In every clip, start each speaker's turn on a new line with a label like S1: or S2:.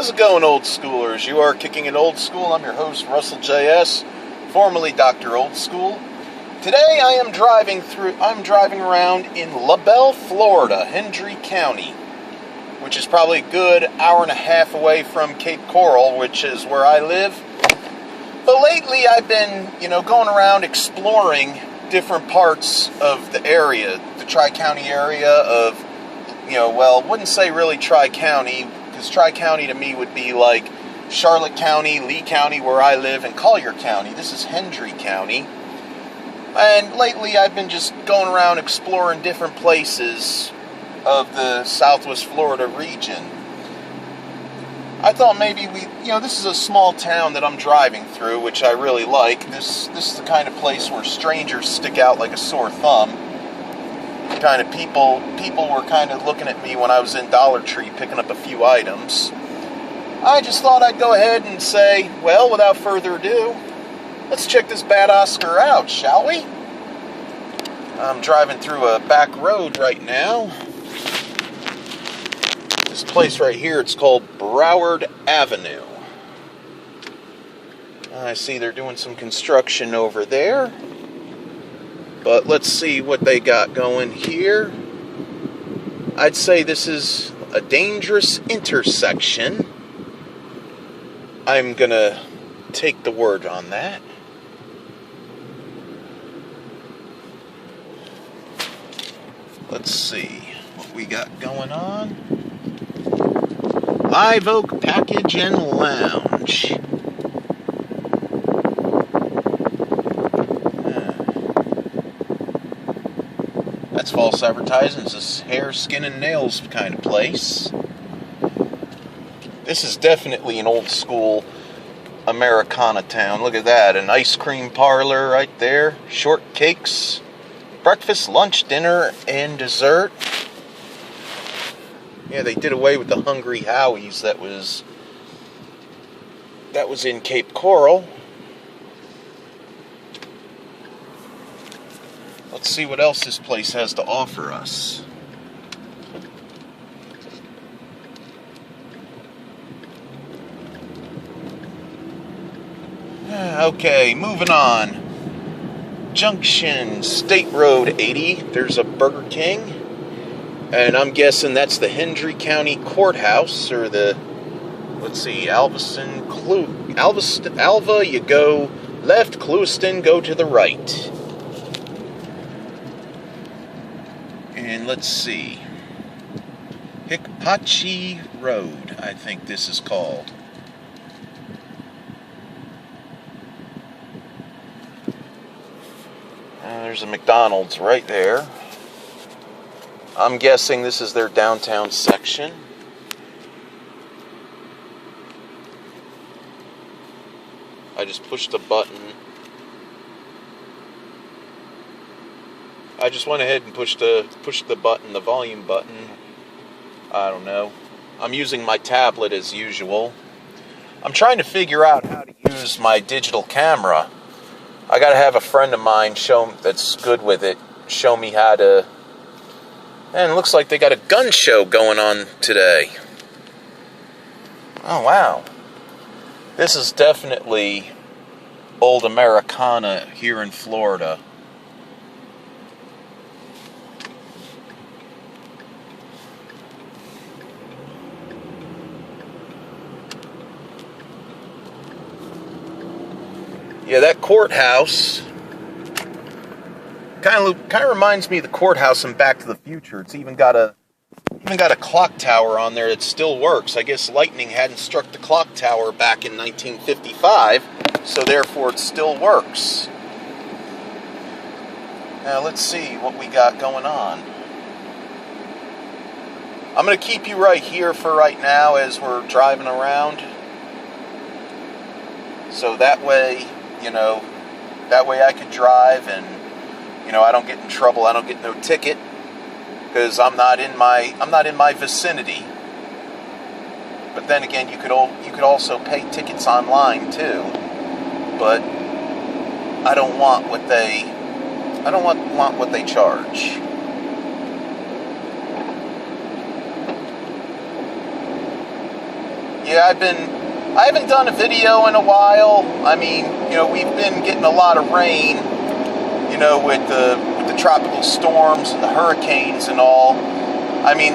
S1: How's it going, old schoolers? You are kicking it old school. I'm your host, Russell JS, formerly Dr. Old School. Today I'm driving around in LaBelle, Florida, Hendry County, which is probably a good hour and a half away from Cape Coral, which is where I live. But lately I've been, going around exploring different parts of the area, the Tri-County area of, wouldn't say really Tri-County, because Tri-County to me would be like Charlotte County, Lee County, where I live, and Collier County. This is Hendry County. And lately I've been just going around exploring different places of the Southwest Florida region. I thought maybe this is a small town that I'm driving through, which I really like. This is the kind of place where strangers stick out like a sore thumb. Kind of people were kind of looking at me when I was in Dollar Tree picking up a few items. I just thought I'd go ahead and say, well, without further ado, let's check this bad Oscar out, shall we? I'm driving through a back road right now. This place right here, it's called Broward Avenue. I see they're doing some construction over there. But let's see what they got going here. I'd say this is a dangerous intersection. I'm gonna take the word on that. Let's see what we got going on. Live Oak Package and Lounge. That's false advertising. It's this hair, skin, and nails kind of place. This is definitely an old school Americana town. Look at that. An ice cream parlor right there. Shortcakes. Breakfast, lunch, dinner, and dessert. Yeah, they did away with the Hungry Howie's that was in Cape Coral. Let's see what else this place has to offer us. Okay, moving on. Junction, State Road 80. There's a Burger King. And I'm guessing that's the Hendry County Courthouse, or the, Alva, you go left, Clewiston, go to the right. And let's see, Hickpachi Road, I think this is called. There's a McDonald's right there. I'm guessing this is their downtown section. I just pushed a button. I just went ahead and pushed the button, the volume button. I don't know. I'm using my tablet as usual. I'm trying to figure out how to use my digital camera. I gotta have a friend of mine that's good with it show me how to. And it looks like they got a gun show going on today. Oh wow. This is definitely old Americana here in Florida. Yeah, that courthouse kind of reminds me of the courthouse in Back to the Future. It's even got a clock tower on there that still works. I guess lightning hadn't struck the clock tower back in 1955, so therefore it still works. Now let's see what we got going on. I'm going to keep you right here for right now as we're driving around. So that way, I could drive and, I don't get in trouble. I don't get no ticket because I'm not in my vicinity. But then again, you could also pay tickets online too. But I don't want what they charge. Yeah, I haven't done a video in a while. I mean, we've been getting a lot of rain, with the tropical storms and the hurricanes and all. I mean,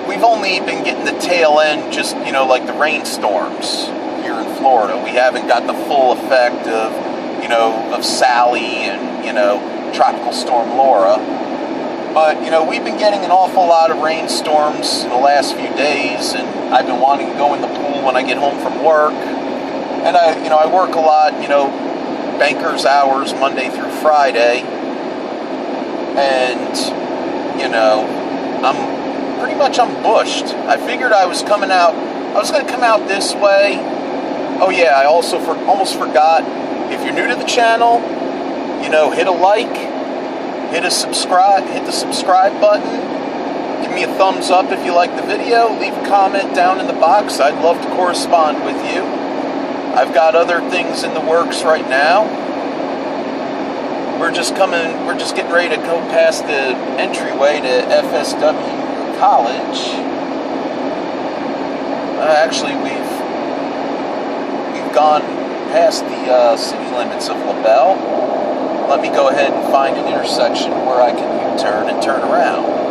S1: we've only been getting the tail end, just, like the rainstorms here in Florida. We haven't got the full effect of Sally and, Tropical Storm Laura. But, we've been getting an awful lot of rainstorms in the last few days, and I've been wanting to go in the pool when I get home from work. And I work a lot, banker's hours, Monday through Friday. And, I'm bushed. I figured I was going to come out this way. Oh yeah, I also almost forgot, if you're new to the channel, hit a like, hit the subscribe button, give me a thumbs up if you like the video, leave a comment down in the box. I'd love to correspond with you. I've got other things in the works right now. We're just getting ready to go past the entryway to FSW College. Actually, we've gone past the city limits of LaBelle. Let me go ahead and find an intersection where I can U-turn and turn around.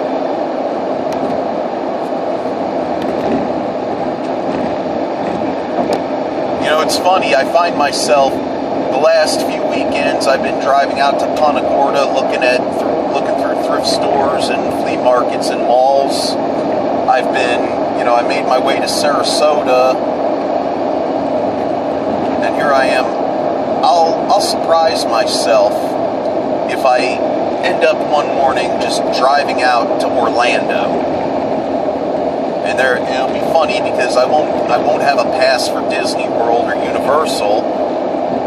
S1: It's funny, I find myself, the last few weekends, I've been driving out to Punta Gorda looking through thrift stores and flea markets and malls. I've been, I made my way to Sarasota, and here I am. I'll surprise myself if I end up one morning just driving out to Orlando. And it'll be funny because I won't have a pass for Disney World or Universal.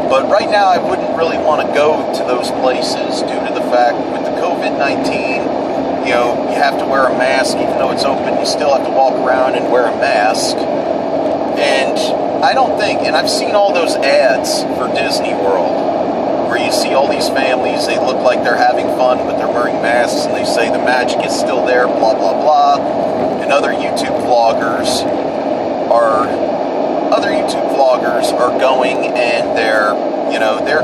S1: But right now I wouldn't really want to go to those places due to the fact with the COVID-19, you have to wear a mask. Even though it's open, you still have to walk around and wear a mask. And I don't think, and I've seen all those ads for Disney World, where you see all these families, they look like they're having fun, but they're wearing masks, and they say the magic is still there, blah, blah, blah. And other YouTube vloggers are going, and they're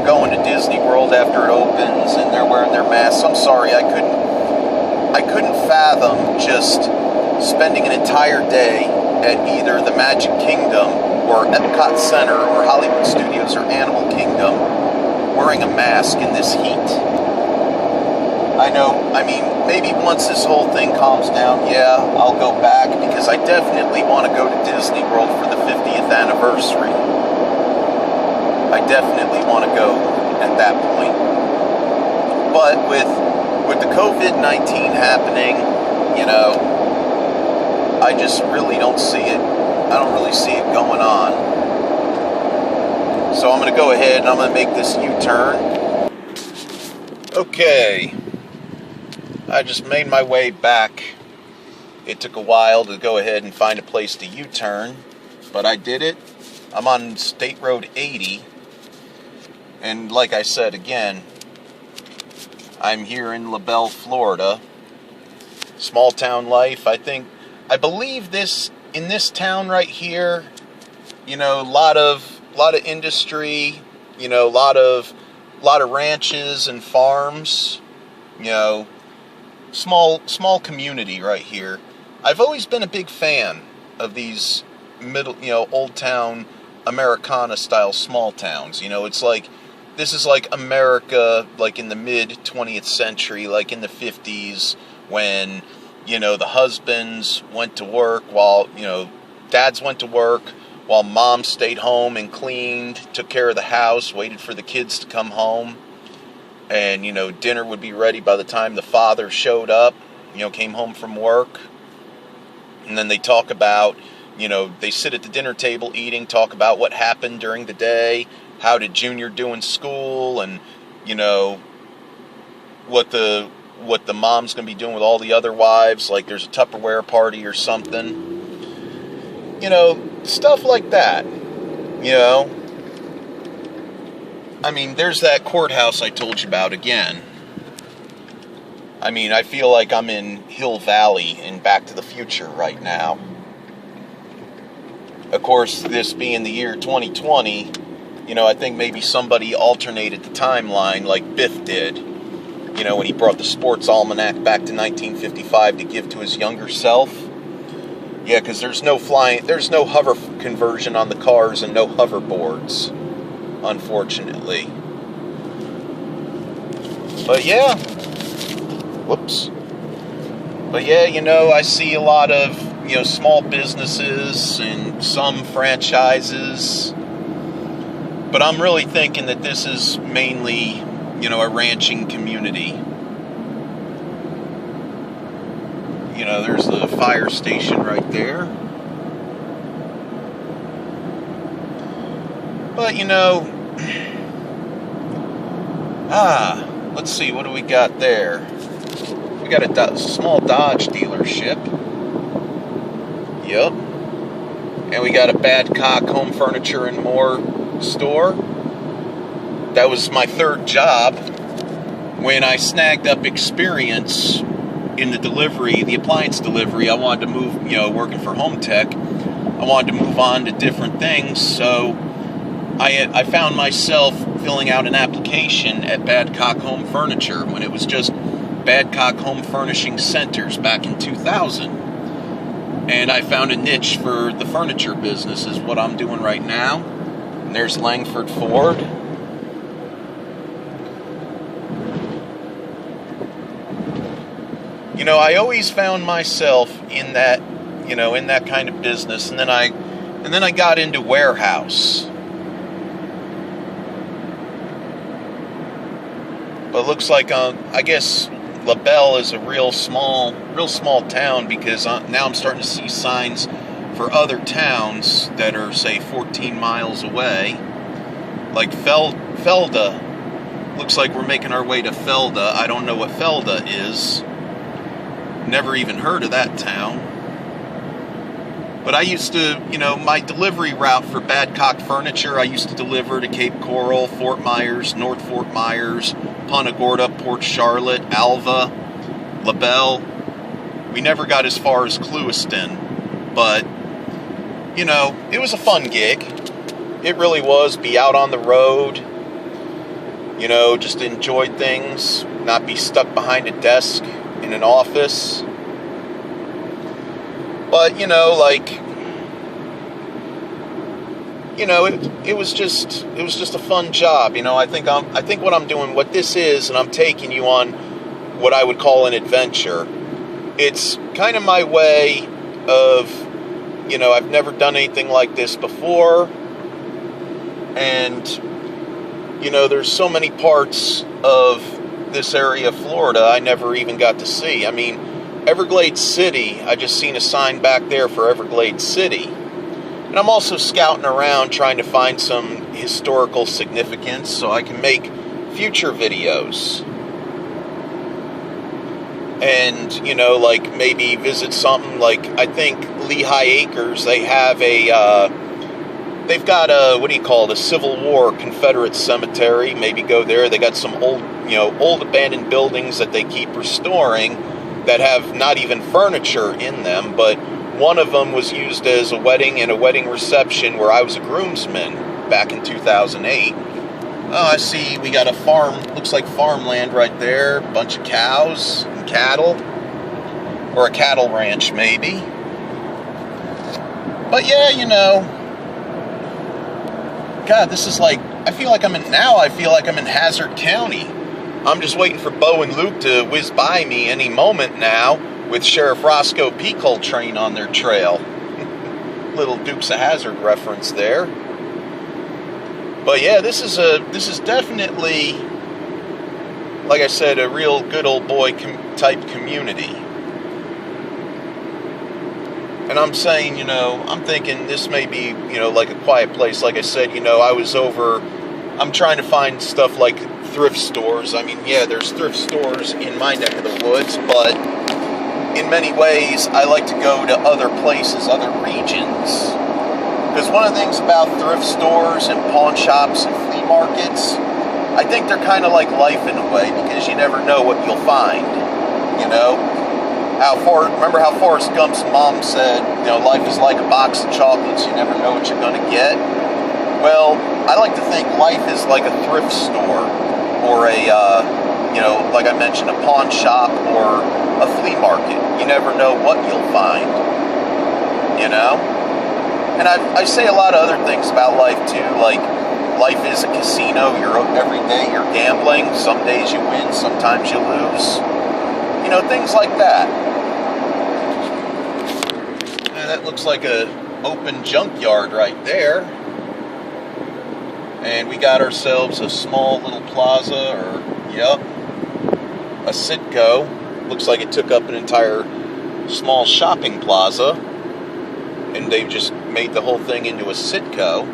S1: going to Disney World after it opens, and they're wearing their masks. I'm sorry, I couldn't fathom just spending an entire day at either the Magic Kingdom or Epcot Center or Hollywood Studios or Animal Kingdom wearing a mask in this heat. I mean, maybe once this whole thing calms down, yeah, I'll go back, because I definitely want to go to Disney World for the 50th anniversary. I definitely want to go at that point. But with the COVID-19 happening, I just really don't see it. I don't really see it going on. So I'm going to go ahead and I'm going to make this U-turn. Okay. I just made my way back. It took a while to go ahead and find a place to U-turn, but I did it. I'm on State Road 80, and like I said again, I'm here in LaBelle, Florida. Small town life. I believe in this town right here, a lot of industry, a lot of ranches and farms, small community right here. I've always been a big fan of these old town Americana style small towns. It's like, this is like America, like in the mid 20th century, like in the 50s, when, the husbands went to work while, dads went to work while mom stayed home and cleaned, took care of the house, waited for the kids to come home. And, dinner would be ready by the time the father showed up, came home from work. And then they talk about, they sit at the dinner table eating, talk about what happened during the day, how did Junior do in school, and, what the mom's going to be doing with all the other wives, like there's a Tupperware party or something. Stuff like that, I mean, there's that courthouse I told you about again. I mean, I feel like I'm in Hill Valley in Back to the Future right now. Of course, this being the year 2020, I think maybe somebody alternated the timeline like Biff did, when he brought the sports almanac back to 1955 to give to his younger self. Yeah, because there's no hover conversion on the cars and no hoverboards, unfortunately. But yeah, whoops. But yeah, I see a lot of, small businesses and some franchises. But I'm really thinking that this is mainly, a ranching community. There's the fire station right there. But, let's see, what do we got there? We got a small Dodge dealership. Yep. And we got a Badcock Home Furniture and More store. That was my third job when I snagged up experience in the appliance delivery. I wanted to move, working for Home Tech. I wanted to move on to different things, so I found myself filling out an application at Badcock Home Furniture when it was just Badcock Home Furnishing Centers back in 2000. And I found a niche for the furniture business is what I'm doing right now. And there's Langford Ford. I always found myself in that, in that kind of business, and then I got into warehouse. But it looks like I guess LaBelle is a real small town, because now I'm starting to see signs for other towns that are, say, 14 miles away, like Felda. Looks like we're making our way to Felda. I don't know what Felda is. Never even heard of that town. But I used to, my delivery route for Badcock Furniture, I used to deliver to Cape Coral, Fort Myers, North Fort Myers, Punta Gorda, Port Charlotte, Alva, LaBelle. We never got as far as Cruisin, but, it was a fun gig. It really was. Be out on the road, just enjoy things, not be stuck behind a desk in an office. But, it was just a fun job. I think what I'm doing, what this is, and I'm taking you on what I would call an adventure. It's kind of my way of, I've never done anything like this before. And, there's so many parts of this area of Florida I never even got to see. I mean, Everglades City, I just seen a sign back there for Everglades City. And I'm also scouting around trying to find some historical significance so I can make future videos. And, maybe visit something like, I think Lehigh Acres, they've got a Civil War Confederate cemetery. Maybe go there. They got some old abandoned buildings that they keep restoring that have not even furniture in them, but one of them was used as a wedding and a wedding reception where I was a groomsman back in 2008. Oh, I see we got a farm, looks like farmland right there, a bunch of cows and cattle, or a cattle ranch maybe. But yeah, God, this is like, I feel like I'm in Hazard County. I'm just waiting for Bo and Luke to whiz by me any moment now with Sheriff Roscoe P. Coltrane on their trail. Little Dukes of Hazzard reference there. But yeah, this is definitely, like I said, a real good old boy type community. And I'm saying, I'm thinking this may be, like a quiet place. Like I said, I'm trying to find stuff like thrift stores. I mean, yeah, there's thrift stores in my neck of the woods, but in many ways, I like to go to other places, other regions. Because one of the things about thrift stores and pawn shops and flea markets, I think they're kind of like life in a way, because you never know what you'll find, remember how Forrest Gump's mom said, life is like a box of chocolates, you never know what you're going to get? Well, I like to think life is like a thrift store, or like I mentioned, a pawn shop or a flea market. You never know what you'll find, And I say a lot of other things about life too, like life is a casino. Every day you're gambling. Some days you win, sometimes you lose. Things like that. And that looks like a open junkyard right there. And we got ourselves a small little plaza, a Citgo. Looks like it took up an entire small shopping plaza. And they've just made the whole thing into a Citgo.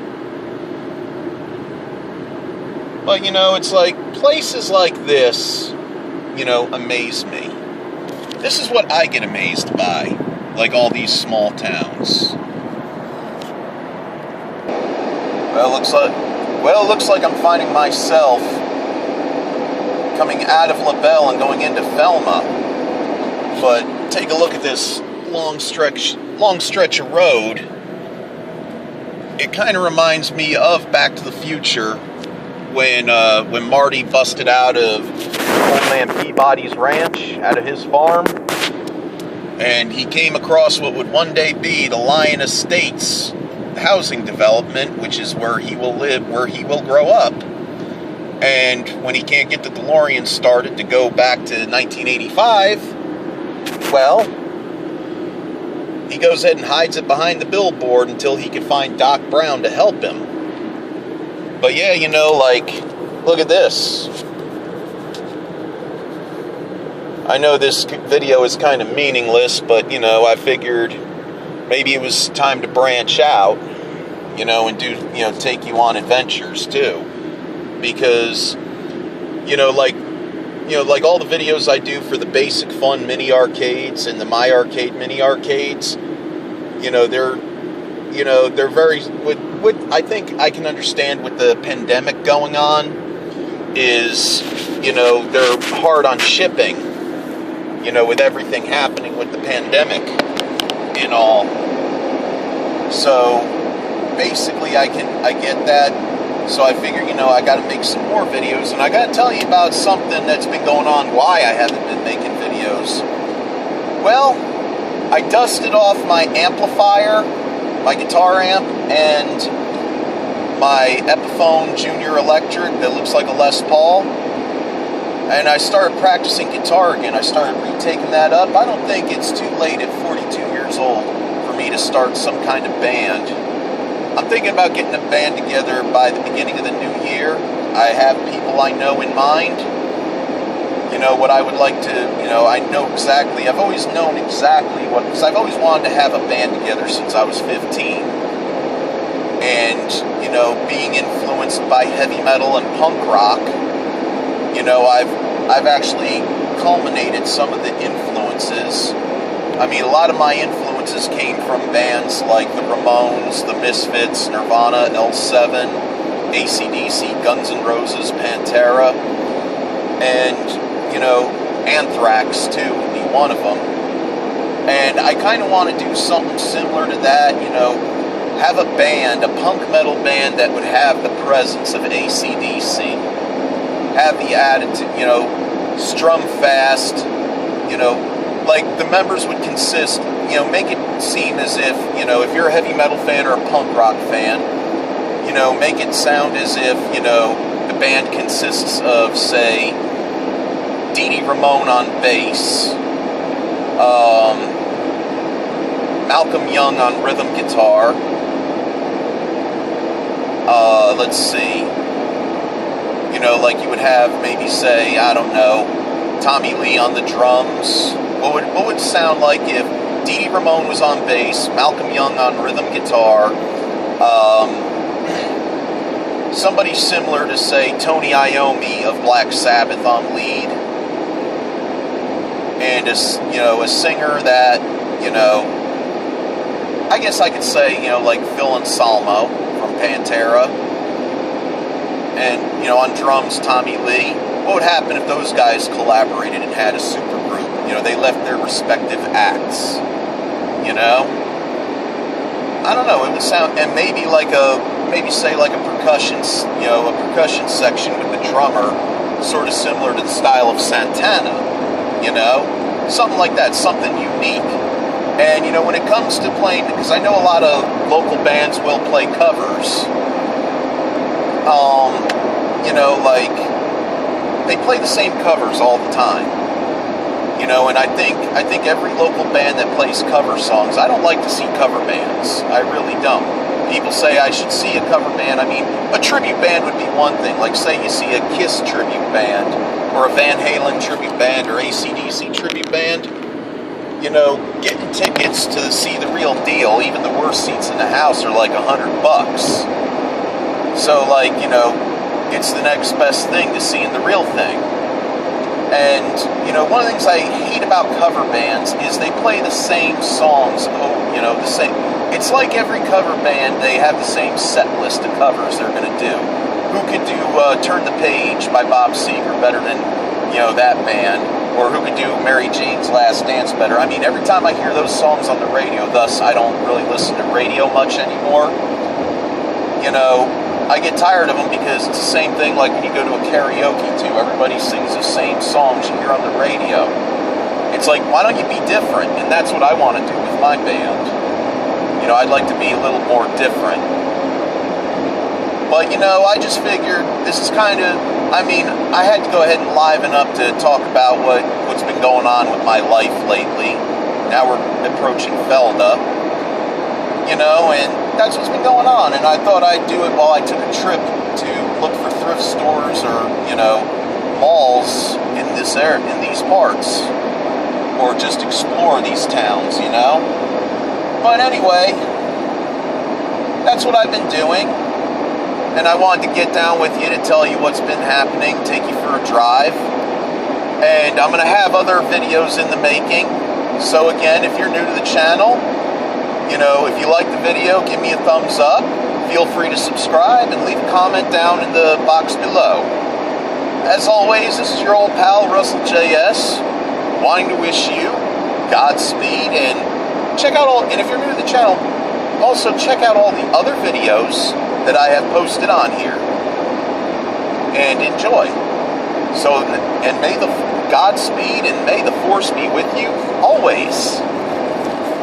S1: But, it's like places like this, amaze me. This is what I get amazed by, like all these small towns. Well, it looks like I'm finding myself coming out of LaBelle and going into Thelma. But take a look at this long stretch of road. It kind of reminds me of Back to the Future when Marty busted out of Old Man Peabody's ranch, out of his farm, and he came across what would one day be the Lion Estates housing development, which is where he will live, where he will grow up. And when he can't get the DeLorean started to go back to 1985, well, he goes ahead and hides it behind the billboard until he can find Doc Brown to help him. But yeah, look at this. I know this video is kind of meaningless, but, I figured maybe it was time to branch out, and do, take you on adventures too. Because, like all the videos I do for the Basic Fun mini arcades and the My Arcade mini arcades, they're very, I think I can understand with the pandemic going on is, they're hard on shipping, with everything happening with the pandemic and all. So basically I get that. So I figure, I got to make some more videos, and I got to tell you about something that's been going on, why I haven't been making videos. Well, I dusted off my amplifier, my guitar amp, and my Epiphone Junior Electric that looks like a Les Paul, and I started practicing guitar again. I started retaking that up. I don't think it's too late at 42 years old for me to start some kind of band. I'm thinking about getting a band together by the beginning of the new year. I have people I know in mind. What I would like to, I know exactly, I've always known exactly because I've always wanted to have a band together since I was 15. And, being influenced by heavy metal and punk rock, I've actually culminated some of the influences. I mean, a lot of my influences came from bands like the Ramones, the Misfits, Nirvana, L7, AC/DC, Guns N' Roses, Pantera, and, Anthrax, too, would be one of them. And I kind of want to do something similar to that, have a band, a punk metal band that would have the presence of AC/DC, have the attitude, strum fast, like the members would consist, make it seem as if, if you're a heavy metal fan or a punk rock fan, make it sound as if, the band consists of, say, Dee Dee Ramone on bass, Malcolm Young on rhythm guitar, let's see, like you would have maybe, say, I don't know, Tommy Lee on the drums. What would sound like if Dee Dee Ramone was on bass, Malcolm Young on rhythm guitar, somebody similar to, say, Tony Iommi of Black Sabbath on lead, and a singer that, I guess I could say, like Phil Anselmo from Pantera, and, on drums, Tommy Lee. What would happen if those guys collaborated and had a super group? they left their respective acts. I don't know, it would sound, and maybe say like a percussion, a percussion section with the drummer, sort of similar to the style of Santana, something like that, something unique. And, when it comes to playing, because I know a lot of local bands will play covers, they play the same covers all the time. And I think every local band that plays cover songs, I don't like to see cover bands. I really don't. People say I should see a cover band. I mean, a tribute band would be one thing. Like, say you see a Kiss tribute band, or a Van Halen tribute band, or AC/DC tribute band. Getting tickets to see the real deal, even the worst seats in the house, are like $100. So, it's the next best thing to seeing the real thing. And, one of the things I hate about cover bands is they play the same songs, the same. It's like every cover band, they have the same set list of covers they're going to do. Who could do Turn the Page by Bob Seger better than, that band? Or who could do Mary Jane's Last Dance better? I mean, every time I hear those songs on the radio, thus I don't really listen to radio much anymore, I get tired of them because it's the same thing like when you go to a karaoke too. Everybody sings the same songs you hear on the radio. It's like, why don't you be different? And that's what I want to do with my band. I'd like to be a little more different. But, I just figured this is kind of, I had to go ahead and liven up to talk about what's been going on with my life lately. Now we're approaching Felda. And that's what's been going on. And I thought I'd do it while I took a trip to look for thrift stores or, malls in these parts. Or just explore these towns, But anyway, that's what I've been doing. And I wanted to get down with you to tell you what's been happening, take you for a drive. And I'm going to have other videos in the making. So again, if you're new to the channel, if you like the video, give me a thumbs up. Feel free to subscribe and leave a comment down in the box below. As always, this is your old pal, Russell JS, wanting to wish you Godspeed, and check out and if you're new to the channel, also check out all the other videos that I have posted on here. And enjoy. So, and may the Godspeed and may the Force be with you always.